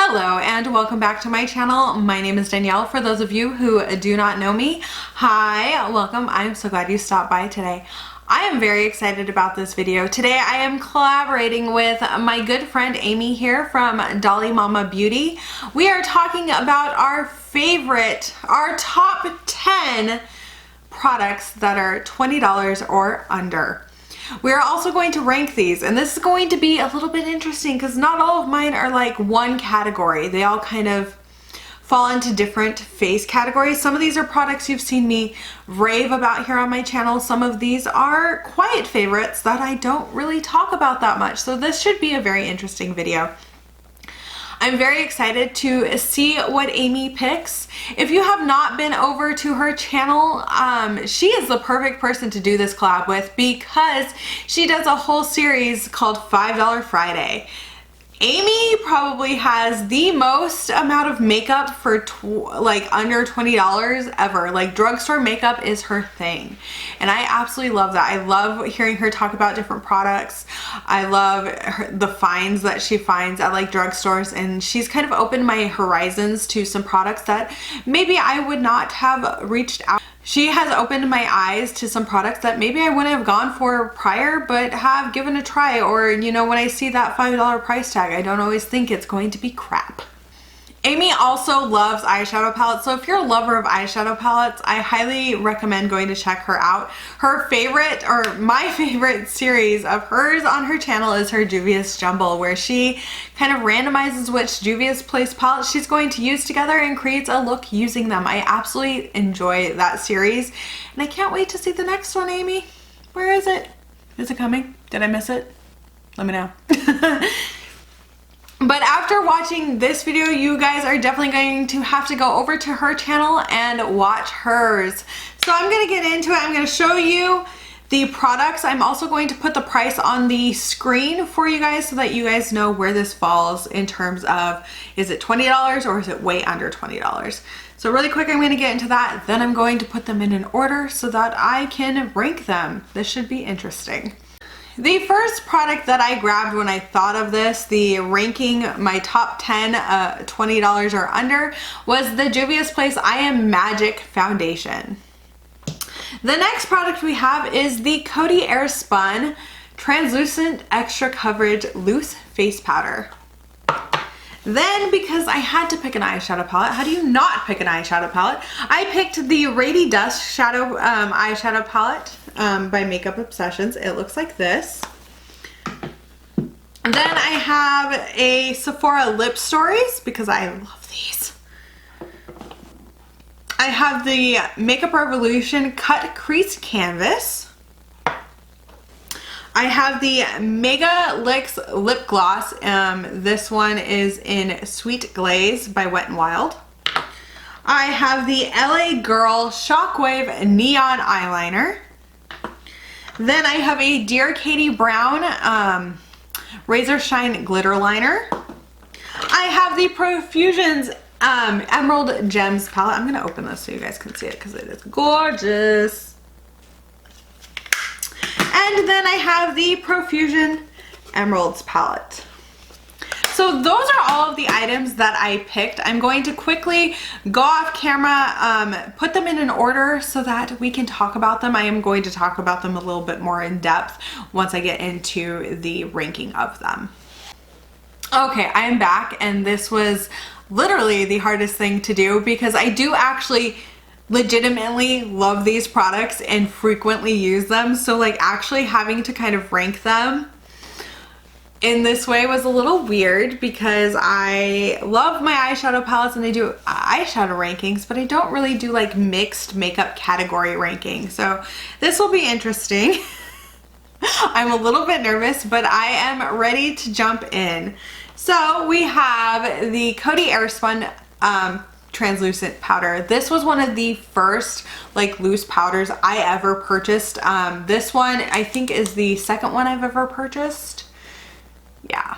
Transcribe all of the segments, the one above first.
Hello and welcome back to my channel. My name is Danielle. For those of you who do not know me, hi, welcome. I'm so glad you stopped by today. I am very excited about this video. Today I am collaborating with my good friend Amy here from Dolly Mama Beauty. We are talking about our top 10 products that are $20 or under. We're also going to rank these, and this is going to be a little bit interesting because not all of mine are like one category. They all kind of fall into different face categories. Some of these are products you've seen me rave about here on my channel. Some of these are quiet favorites that I don't really talk about that much. So this should be a very interesting video. I'm very excited to see what Amy picks. If you have not been over to her channel, she is the perfect person to do this collab with because she does a whole series called $5 Friday. Amy probably has the most amount of makeup for like under $20 ever. Like drugstore makeup is her thing. And I absolutely love that. I love hearing her talk about different products. I love the finds that she finds at like drugstores, and she's kind of opened my horizons to some products that maybe I would not have reached out. She has opened my eyes to some products that maybe I wouldn't have gone for prior, but have given a try. Or, you know, when I see that $5 price tag, I don't always think it's going to be crap. Amy also loves eyeshadow palettes, so if you're a lover of eyeshadow palettes, I highly recommend going to check her out. Her favorite, or my favorite series of hers on her channel is her Juvia's Jumble, where she kind of randomizes which Juvia's Place palettes she's going to use together and creates a look using them. I absolutely enjoy that series, and I can't wait to see the next one, Amy. Where is it? Is it coming? Did I miss it? Let me know. But after watching this video, you guys are definitely going to have to go over to her channel and watch hers. So I'm going to get into it. I'm going to show you the products. I'm also going to put the price on the screen for you guys so that you guys know where this falls in terms of, is it $20 or is it way under $20? So really quick, I'm going to get into that. Then I'm going to put them in an order so that I can rank them. This should be interesting. The first product that I grabbed when I thought of this, the ranking my top 10 $20 or under, was the Juvia's Place I Am Magic Foundation. The next product we have is the Coty Airspun Translucent Extra Coverage Loose Face Powder. Then, because I had to pick an eyeshadow palette, how do you not pick an eyeshadow palette? I picked the Rady Dusk Shadow eyeshadow palette by Makeup Obsessions. It looks like this. And then I have a Sephora Lipstories because I love these. I have the Makeup Revolution Cut Crease Canvas. I have the MegaSlicks Lip Gloss. This one is in Sweet Glaze by Wet n Wild. I have the LA Girl Shockwave Neon Eyeliner. Then I have a Dear Katie Brown Razor Shine Glitter Liner. I have the Profusion's Emerald Gems palette. I'm going to open this so you guys can see it because it is gorgeous. And then I have the Profusion Emeralds palette. So those are all of the items that I picked. I'm going to quickly go off camera, put them in an order so that we can talk about them. I am going to talk about them a little bit more in depth once I get into the ranking of them. Okay, I'm back, and this was literally the hardest thing to do because I do actually legitimately love these products and frequently use them. So like actually having to kind of rank them in this way was a little weird because I love my eyeshadow palettes and I do eyeshadow rankings, but I don't really do like mixed makeup category rankings. So this will be interesting. I'm a little bit nervous, but I am ready to jump in. So we have the Coty Airspun translucent powder. This was one of the first like loose powders I ever purchased. This one I think is the second one I've ever purchased. Yeah,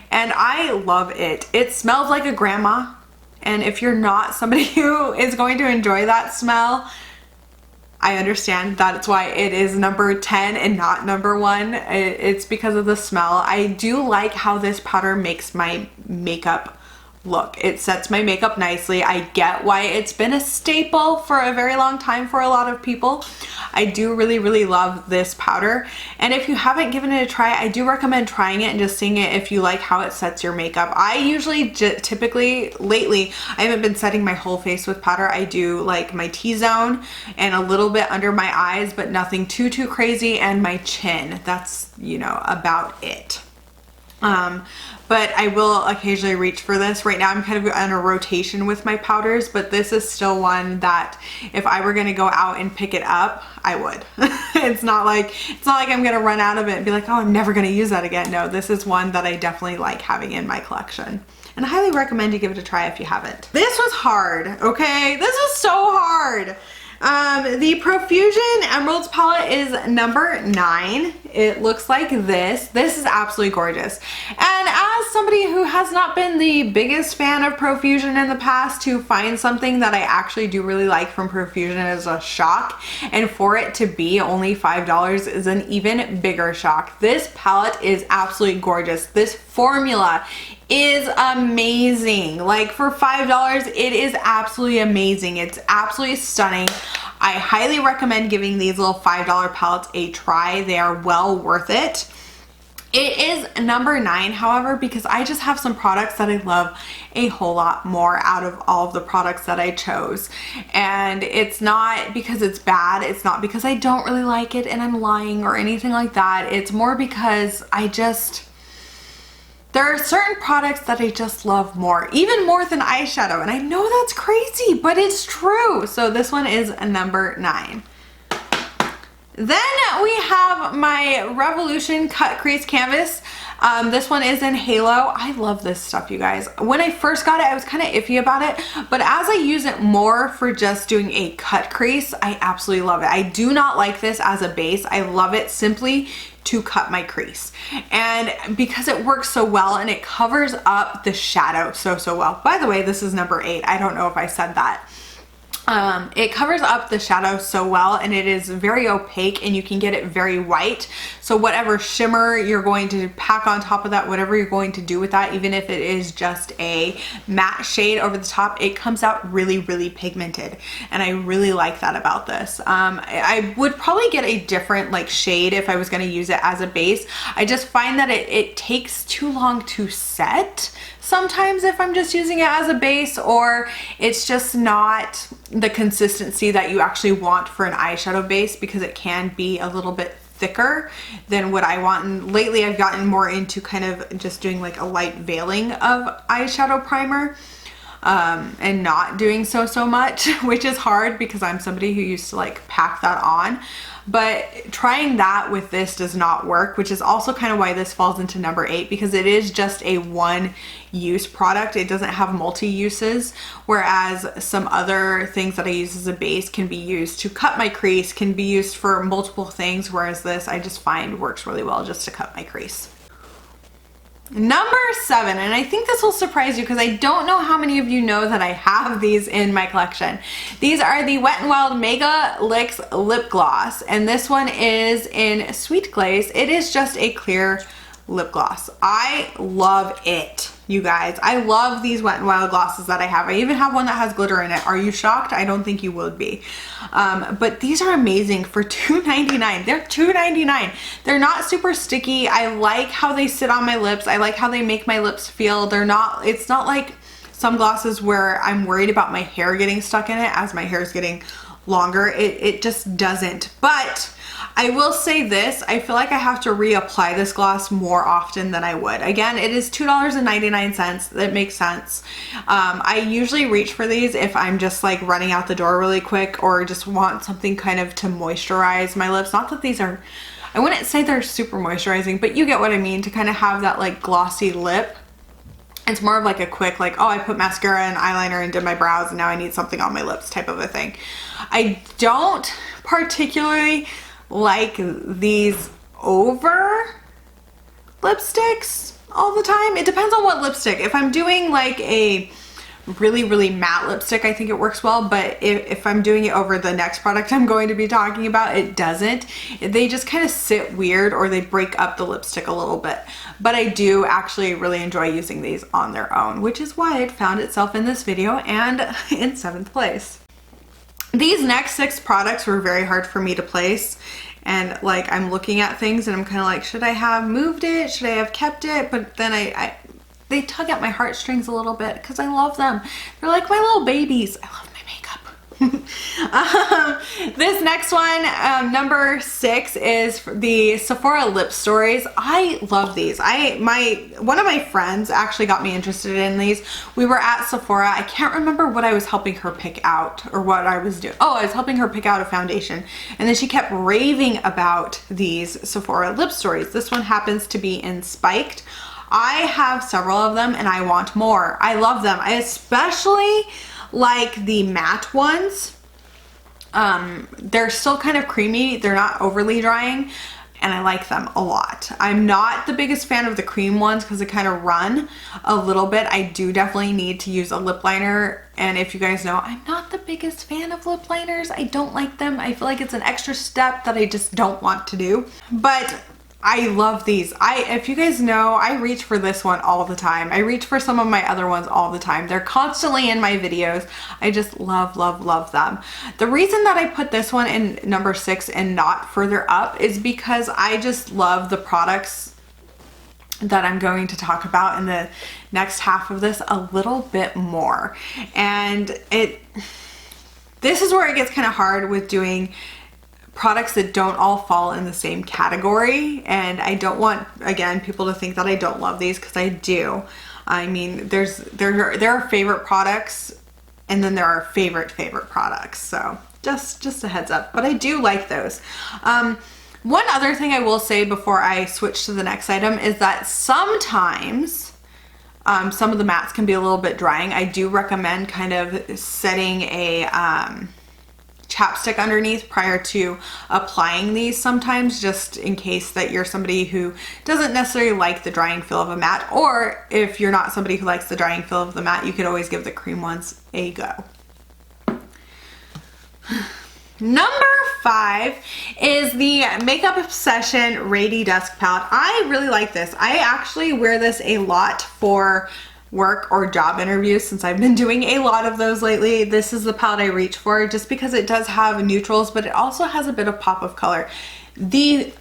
and I love it. It smells like a grandma, and if you're not somebody who is going to enjoy that smell, I understand. That's why it is number 10 and not number 1. It's because of the smell. I do like how this powder makes my makeup look. It sets my makeup nicely. I get why it's been a staple for a very long time for a lot of people. I do really love this powder, and if you haven't given it a try, I do recommend trying it and just seeing it if you like how it sets your makeup. I usually typically, lately, I haven't been setting my whole face with powder. I do like my T-zone and a little bit under my eyes, but nothing too crazy, and my chin. That's, you know, about it. But I will occasionally reach for this. Right now I'm kind of on a rotation with my powders, but this is still one that if I were gonna go out and pick it up, I would. It's not like I'm gonna run out of it and be like, oh, I'm never gonna use that again. No, this is one that I definitely like having in my collection. And I highly recommend you give it a try if you haven't. This was hard, okay? This was so hard. The Profusion Emeralds palette is number 9. It looks like this. This is absolutely gorgeous. And as somebody who has not been the biggest fan of Profusion in the past, to find something that I actually do really like from Profusion is a shock. And for it to be only $5 is an even bigger shock. This palette is absolutely gorgeous. This formula is amazing. Like, for $5, it is absolutely amazing. It's absolutely stunning. I highly recommend giving these little $5 palettes a try. They are well worth it. It is number 9, however, because I just have some products that I love a whole lot more out of all of the products that I chose. And it's not because it's bad. It's not because I don't really like it and I'm lying or anything like that. It's more because there are certain products that I just love more, even more than eyeshadow. And I know that's crazy, but it's true. So this one is a number 9. Then we have my Revolution Cut Crease Canvas. This one is in Halo. I love this stuff, you guys. When I first got it, I was kind of iffy about it, but as I use it more for just doing a cut crease, I absolutely love it. I do not like this as a base. I love it simply to cut my crease, and because it works so well and it covers up the shadow so well. By the way, this is number 8. I don't know if I said that. It covers up the shadow so well, and it is very opaque, and you can get it very white. So whatever shimmer you're going to pack on top of that, whatever you're going to do with that, even if it is just a matte shade over the top, it comes out really pigmented, and I really like that about this. I would probably get a different like shade if I was going to use it as a base. I just find that it takes too long to set sometimes if I'm just using it as a base, or it's just not the consistency that you actually want for an eyeshadow base, because it can be a little bit thicker than what I want. And lately I've gotten more into kind of just doing like a light veiling of eyeshadow primer, and not doing so much, which is hard because I'm somebody who used to like pack that on. But trying that with this does not work, which is also kind of why this falls into number 8, because it is just a one-use product. It doesn't have multi-uses, whereas some other things that I use as a base can be used to cut my crease, can be used for multiple things, whereas this I just find works really well just to cut my crease. Number 7, and I think this will surprise you because I don't know how many of you know that I have these in my collection. These are the Wet n Wild MegaSlicks Lip Gloss, and this one is in Sweet Glaze. It is just a clear lip gloss. I love it, you guys. I love these Wet n Wild glosses that I have. I even have one that has glitter in it. Are you shocked? I don't think you would be. But these are amazing for $2.99. They're $2.99. They're not super sticky. I like how they sit on my lips. I like how they make my lips feel. It's not like some glosses where I'm worried about my hair getting stuck in it as my hair is getting longer. It just doesn't. But I will say this, I feel like I have to reapply this gloss more often than I would. Again, it is $2.99. That makes sense. I usually reach for these if I'm just like running out the door really quick, or just want something kind of to moisturize my lips. Not that these are, I wouldn't say they're super moisturizing, but you get what I mean, to kind of have that like glossy lip. It's more of like a quick, like, oh, I put mascara and eyeliner and did my brows and now I need something on my lips type of a thing. I don't particularly like these over lipsticks all the time. It depends on what lipstick. If I'm doing like a really matte lipstick, I think it works well, but if I'm doing it over the next product I'm going to be talking about, it doesn't. They just kind of sit weird, or they break up the lipstick a little bit. But I do actually really enjoy using these on their own, which is why it found itself in this video and in 7th place. These next 6 products were very hard for me to place, and like I'm looking at things and I'm kind of like, should I have moved it? Should I have kept it? But then they tug at my heartstrings a little bit because I love them. They're like my little babies. I love my makeup. This next one, number 6, is the Sephora Lipstories. I love these. One of my friends actually got me interested in these. We were at Sephora. I can't remember what I was helping her pick out or what I was doing. Oh, I was helping her pick out a foundation, and then she kept raving about these Sephora Lipstories. This one happens to be in Spiked. I have several of them and I want more. I love them. I especially like the matte ones. They're still kind of creamy. They're not overly drying, and I like them a lot. I'm not the biggest fan of the cream ones because they kind of run a little bit. I do definitely need to use a lip liner, and if you guys know, I'm not the biggest fan of lip liners. I don't like them. I feel like it's an extra step that I just don't want to do. But I love these. If you guys know, I reach for this one all the time. I reach for some of my other ones all the time. They're constantly in my videos. I just love them. The reason that I put this one in number 6 and not further up is because I just love the products that I'm going to talk about in the next half of this a little bit more. And this is where it gets kind of hard with doing products that don't all fall in the same category, and I don't want, again, people to think that I don't love these, because I do. I mean, there are favorite products, and then there are favorite products, so just a heads up. But I do like those. One other thing I will say before I switch to the next item is that sometimes some of the mattes can be a little bit drying. I do recommend kind of setting a chapstick underneath prior to applying these sometimes, just in case that you're somebody who doesn't necessarily like the drying feel of a matte, or if you're not somebody who likes the drying feel of the matte, you could always give the cream ones a go. Number 5 is the Makeup Obsession Rady Dusk palette. I really like this. I actually wear this a lot for work or job interviews, since I've been doing a lot of those lately. This is the palette I reach for, just because it does have neutrals, but it also has a bit of pop of color. The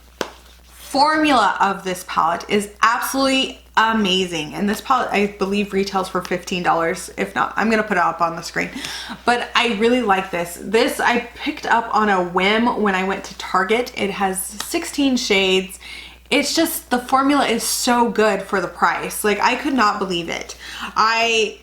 formula of this palette is absolutely amazing, and this palette I believe retails for $15. If not, I'm gonna put it up on the screen. But I really like this. This I picked up on a whim when I went to Target. It has 16 shades. It's just, the formula is so good for the price. Like, I could not believe it. I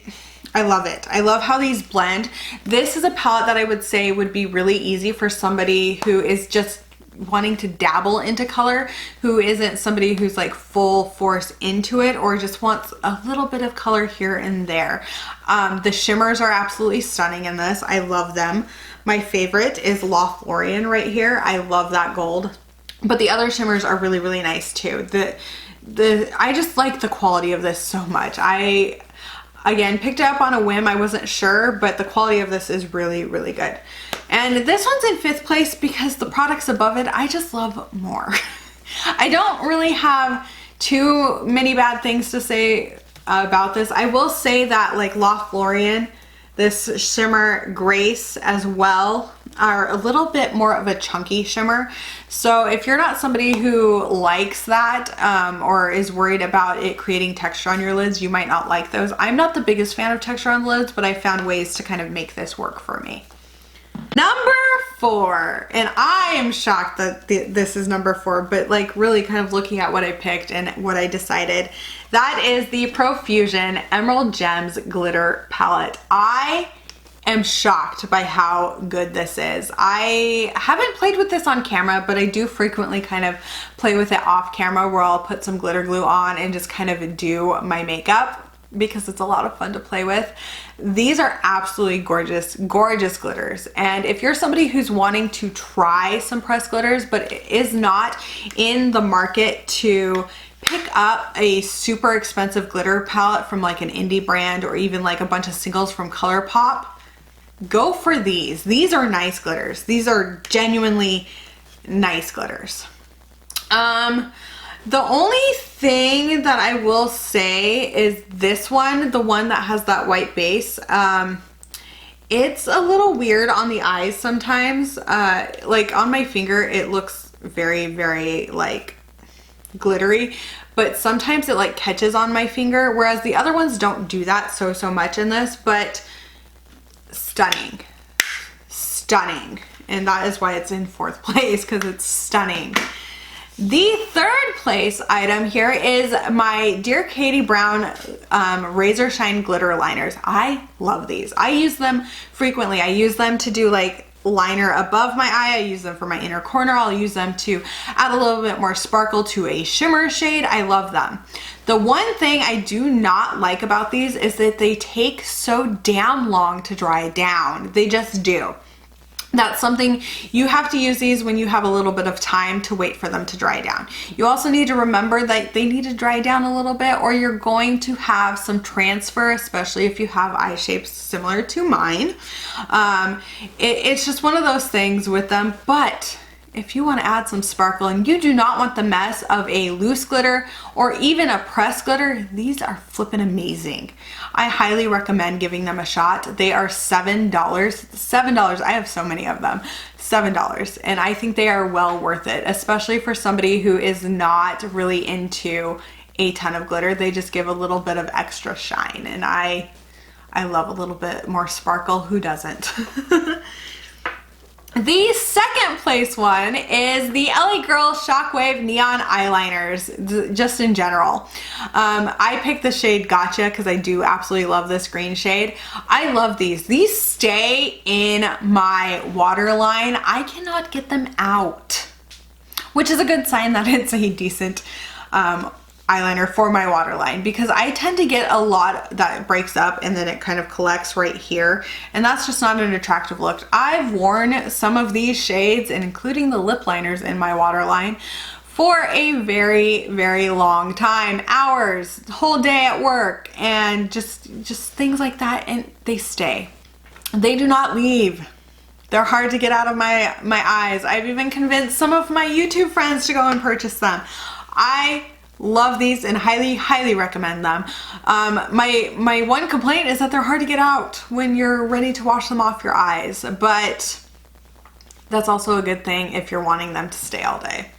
love it. I love how these blend. This is a palette that I would say would be really easy for somebody who is just wanting to dabble into color, who isn't somebody who's like full force into it, or just wants a little bit of color here and there. The shimmers are absolutely stunning in this. I love them. My favorite is Lothlorien right here. I love that gold. But the other shimmers are really nice too. I just like the quality of this so much. I, again, picked it up on a whim. I wasn't sure, but the quality of this is really good. And this one's in 5th place because the products above it, I just love more. I don't really have too many bad things to say about this. I will say that, like, Lothlorien, this shimmer, Grace as well, are a little bit more of a chunky shimmer. So if you're not somebody who likes that or is worried about it creating texture on your lids, you might not like those. I'm not the biggest fan of texture on lids, but I found ways to kind of make this work for me. Number 4, and I am shocked that this is number 4, but like really kind of looking at what I picked and what I decided, that is the Profusion Emerald Gems Glitter Palette. I am shocked by how good this is. I haven't played with this on camera, but I do frequently kind of play with it off camera, where I'll put some glitter glue on and just kind of do my makeup, because it's a lot of fun to play with. These are absolutely gorgeous glitters. And if you're somebody who's wanting to try some pressed glitters but is not in the market to pick up a super expensive glitter palette from like an indie brand or even like a bunch of singles from ColourPop, go for these. These are nice glitters. These are genuinely nice glitters. The only thing that I will say is this one, the one that has that white base. It's a little weird on the eyes sometimes. Like on my finger, it looks very, very like glittery, but sometimes it like catches on my finger, whereas the other ones don't do that so much in this. But stunning, stunning. And that is why it's in 4th place, because it's stunning. The 3rd place item here is my Dear Katie Brown Razor Shine Glitter Liners. I love these. I use them frequently. I use them to do like liner above my eye. I use them for my inner corner. I'll use them to add a little bit more sparkle to a shimmer shade. I love them. The one thing I do not like about these is that they take so damn long to dry down. They just do. That's something you have to use these when you have a little bit of time to wait for them to dry down. You also need to remember that they need to dry down a little bit or you're going to have some transfer, especially if you have eye shapes similar to mine. It's just one of those things with them, but if you want to add some sparkle and you do not want the mess of a loose glitter or even a pressed glitter, these are flippin' amazing. I highly recommend giving them a shot. They are $7. $7. I have so many of them. $7. And I think they are well worth it, especially for somebody who is not really into a ton of glitter. They just give a little bit of extra shine. And I love a little bit more sparkle. Who doesn't? The 2nd place one is the ELLIE Girl Shockwave Neon Eyeliners, just in general. I picked the shade Gotcha because I do absolutely love this green shade. I love these. These stay in my waterline. I cannot get them out, which is a good sign that it's a decent eyeliner for my waterline, because I tend to get a lot that breaks up and then it kind of collects right here, and that's just not an attractive look. I've worn some of these shades, and including the lip liners in my waterline, for a very, very long time, hours, whole day at work, and just things like that, and they stay. They do not leave. They're hard to get out of my eyes. I've even convinced some of my YouTube friends to go and purchase them. I love these and highly recommend them. My one complaint is that they're hard to get out when you're ready to wash them off your eyes, but that's also a good thing if you're wanting them to stay all day.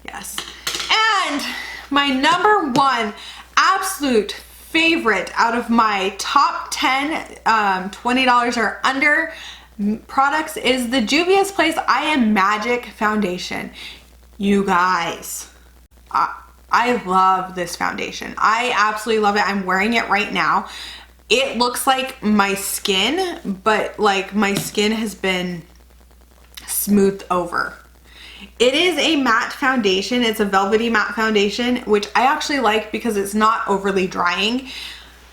Yes. And my number 1 absolute favorite out of my top 10 $20 or under products is the Juvia's Place I Am Magic Foundation. You guys, I love this foundation. I absolutely love it. I'm wearing it right now. It looks like my skin, but like my skin has been smoothed over. It is a matte foundation. It's a velvety matte foundation, which I actually like because it's not overly drying.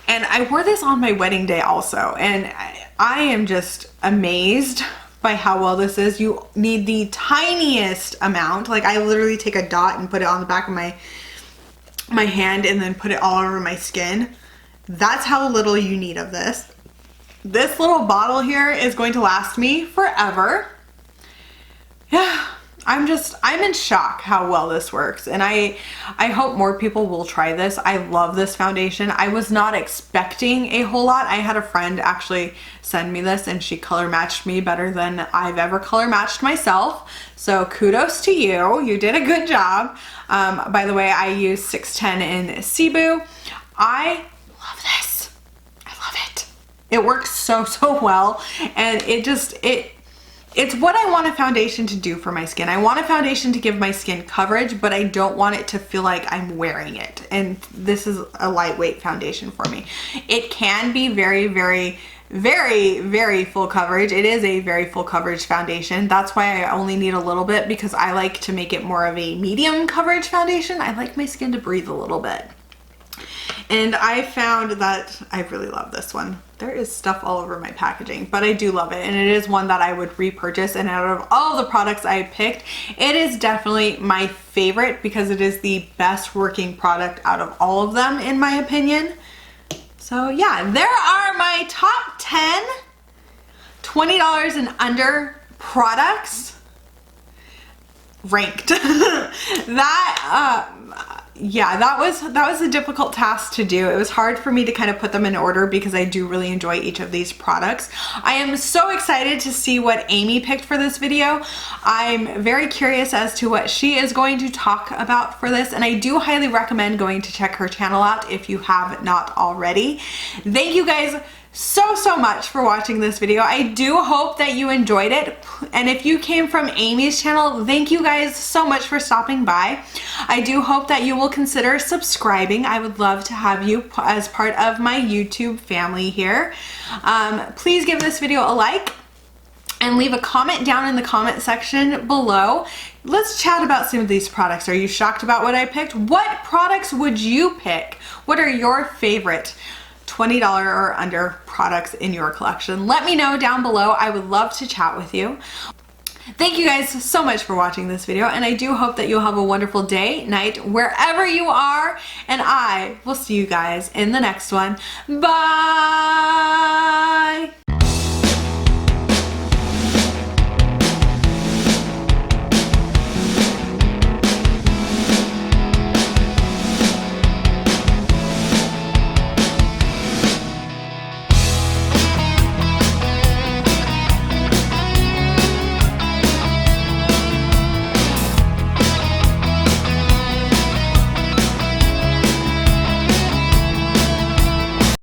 And I wore this on my wedding day also, and I am just amazed by how well this is. You need the tiniest amount. Like I literally take a dot and put it on the back of my hand and then put it all over my skin. That's how little you need of this. This little bottle here is going to last me forever. Yeah, I'm in shock how well this works, and I hope more people will try this. I love this foundation. I was not expecting a whole lot. I had a friend actually send me this, and she color matched me better than I've ever color matched myself. So kudos to you. You did a good job. By the way, I use 610 in Cebu. I love this. I love it. It works so well, and it's what I want a foundation to do for my skin. I want a foundation to give my skin coverage, but I don't want it to feel like I'm wearing it. And this is a lightweight foundation for me. It can be very full coverage. It is a very full coverage foundation. That's why I only need a little bit, because I like to make it more of a medium coverage foundation. I like my skin to breathe a little bit. And I found that I really love this one. There is stuff all over my packaging, but I do love it. And it is one that I would repurchase. And out of all the products I picked, it is definitely my favorite because it is the best working product out of all of them, in my opinion. So yeah, there are my top 10 $20 and under products ranked. Yeah, that was a difficult task to do. It was hard for me to kind of put them in order because I do really enjoy each of these products. I am so excited to see what Amy picked for this video. I'm very curious as to what she is going to talk about for this, and I do highly recommend going to check her channel out if you have not already. Thank you guys so much for watching this video. I do hope that you enjoyed it, and if you came from Amy's channel, thank you guys so much for stopping by. I do hope that you will consider subscribing. I would love to have you as part of my YouTube family here. Please give this video a like and leave a comment down in the comment section below. Let's chat about some of these products. Are you shocked about what I picked? What products would you pick? What are your favorite $20 or under products in your collection? Let me know down below. I would love to chat with you. Thank you guys so much for watching this video, and I do hope that you'll have a wonderful day, night, wherever you are, and I will see you guys in the next one. Bye!